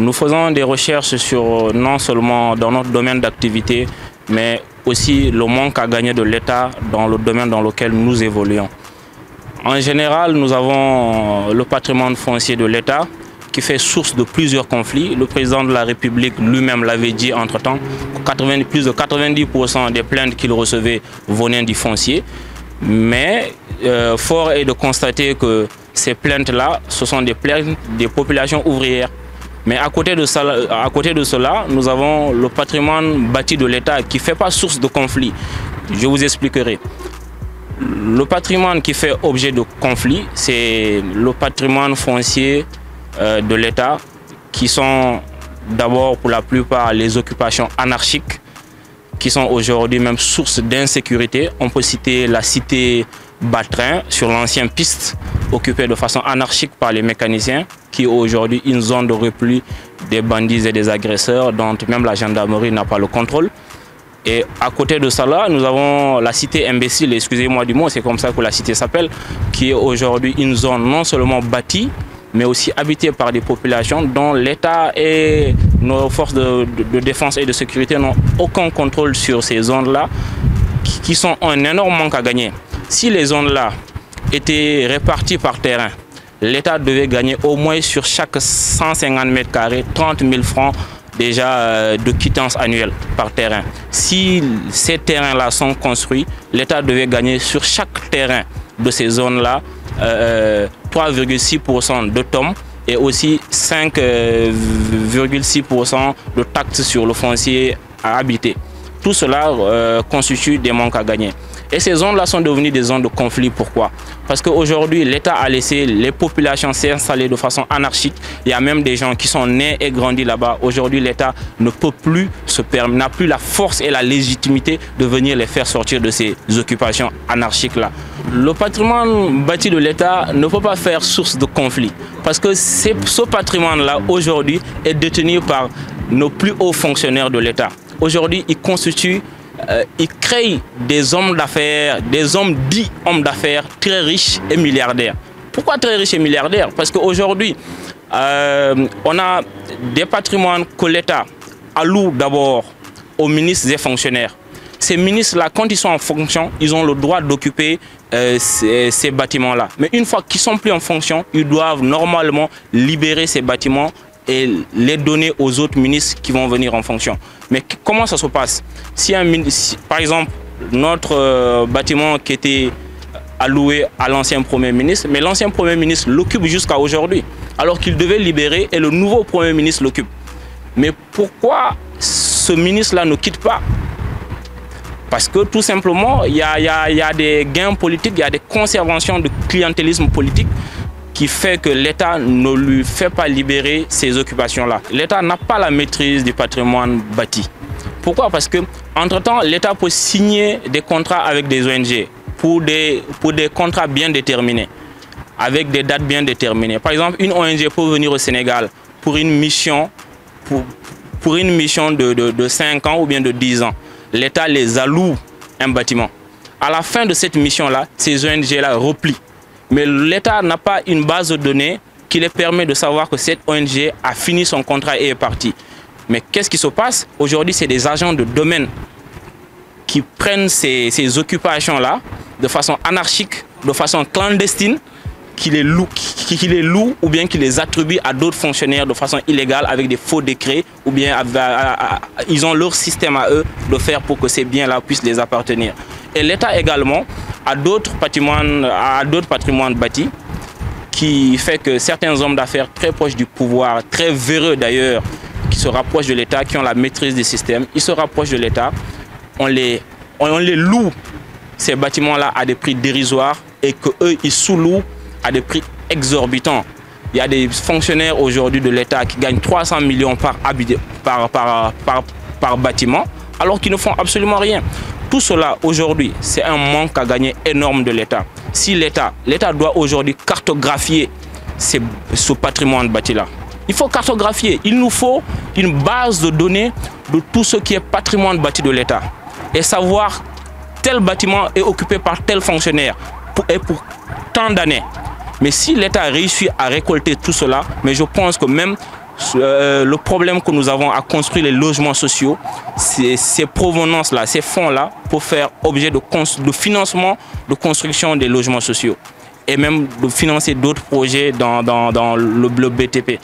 Nous faisons des recherches sur non seulement dans notre domaine d'activité, mais aussi le manque à gagner de l'État dans le domaine dans lequel nous évoluons. En général, nous avons le patrimoine foncier de l'État qui fait source de plusieurs conflits. Le président de la République lui-même l'avait dit entre-temps, plus de 90% des plaintes qu'il recevait venaient du foncier. Mais fort est de constater que ces plaintes-là, ce sont des plaintes des populations ouvrières. Mais à côté de cela, nous avons le patrimoine bâti de l'État qui ne fait pas source de conflit. Je vous expliquerai. Le patrimoine qui fait objet de conflit, c'est le patrimoine foncier de l'État, qui sont d'abord pour la plupart les occupations anarchiques, qui sont aujourd'hui même source d'insécurité. On peut citer la cité Batrin sur l'ancienne piste, occupée de façon anarchique par les mécaniciens, qui est aujourd'hui une zone de repli des bandits et des agresseurs dont même la gendarmerie n'a pas le contrôle. Et à côté de cela, nous avons la cité imbécile, excusez-moi du mot, c'est comme ça que la cité s'appelle, qui est aujourd'hui une zone non seulement bâtie, mais aussi habitée par des populations dont l'État et nos forces de défense et de sécurité n'ont aucun contrôle sur ces zones-là, qui sont un énorme manque à gagner. Si les zones-là étaient réparties par terrain, l'État devait gagner au moins sur chaque 150 mètres carrés 30 000 francs déjà de quittance annuelle par terrain. Si ces terrains-là sont construits, l'État devait gagner sur chaque terrain de ces zones-là 3,6% de TOM et aussi 5,6% de taxes sur le foncier à habiter. Tout cela constitue des manques à gagner. Et ces zones-là sont devenues des zones de conflit. Pourquoi? Parce qu'aujourd'hui, l'État a laissé les populations s'installer de façon anarchique. Il y a même des gens qui sont nés et grandis là-bas. Aujourd'hui, l'État ne peut plus se permettre, n'a plus la force et la légitimité de venir les faire sortir de ces occupations anarchiques-là. Le patrimoine bâti de l'État ne peut pas faire source de conflit. Parce que ce patrimoine-là, aujourd'hui, est détenu par nos plus hauts fonctionnaires de l'État. Aujourd'hui, il crée des hommes d'affaires, des hommes dits hommes d'affaires très riches et milliardaires. Pourquoi très riches et milliardaires? Parce qu'aujourd'hui, on a des patrimoines que l'État alloue d'abord aux ministres et fonctionnaires. Ces ministres-là, quand ils sont en fonction, ils ont le droit d'occuper ces bâtiments-là. Mais une fois qu'ils ne sont plus en fonction, ils doivent normalement libérer ces bâtiments et les donner aux autres ministres qui vont venir en fonction. Mais comment ça se passe? Si par exemple, notre bâtiment qui était alloué à l'ancien Premier ministre, mais l'ancien Premier ministre l'occupe jusqu'à aujourd'hui, alors qu'il devait libérer et le nouveau Premier ministre l'occupe. Mais pourquoi ce ministre-là ne quitte pas? Parce que tout simplement, il y a des gains politiques, il y a des conservations de clientélisme politique qui fait que l'État ne lui fait pas libérer ces occupations-là. L'État n'a pas la maîtrise du patrimoine bâti. Pourquoi? Parce qu'entre-temps, l'État peut signer des contrats avec des ONG pour des contrats bien déterminés, avec des dates bien déterminées. Par exemple, une ONG peut venir au Sénégal pour une mission, de 5 ans ou bien de 10 ans. L'État les alloue un bâtiment. À la fin de cette mission-là, ces ONG-là replient. Mais l'État n'a pas une base de données qui les permet de savoir que cette ONG a fini son contrat et est partie. Mais qu'est-ce qui se passe? Aujourd'hui, c'est des agents de domaine qui prennent ces occupations-là de façon anarchique, de façon clandestine, qui les louent ou bien qui les attribuent à d'autres fonctionnaires de façon illégale avec des faux décrets ou bien ils ont leur système à eux de faire pour que ces biens-là puissent les appartenir. Et l'État également a d'autres patrimoines bâtis qui fait que certains hommes d'affaires très proches du pouvoir, très véreux d'ailleurs, qui se rapprochent de l'État, qui ont la maîtrise des systèmes, ils se rapprochent de l'État, on les loue ces bâtiments-là à des prix dérisoires et qu'eux, ils sous-louent à des prix exorbitants. Il y a des fonctionnaires aujourd'hui de l'État qui gagnent 300 millions par bâtiment, alors qu'ils ne font absolument rien. Tout cela, aujourd'hui, c'est un manque à gagner énorme de l'État. Si l'État doit aujourd'hui cartographier ce patrimoine bâti-là. Il faut cartographier. Il nous faut une base de données de tout ce qui est patrimoine bâti de l'État. Et savoir tel bâtiment est occupé par tel fonctionnaire et pour tant d'années. Mais si l'État réussit à récolter tout cela, mais je pense que même le problème que nous avons à construire les logements sociaux, ces provenances-là, ces fonds-là, pour faire objet de financement de construction des logements sociaux et même de financer d'autres projets dans le BTP.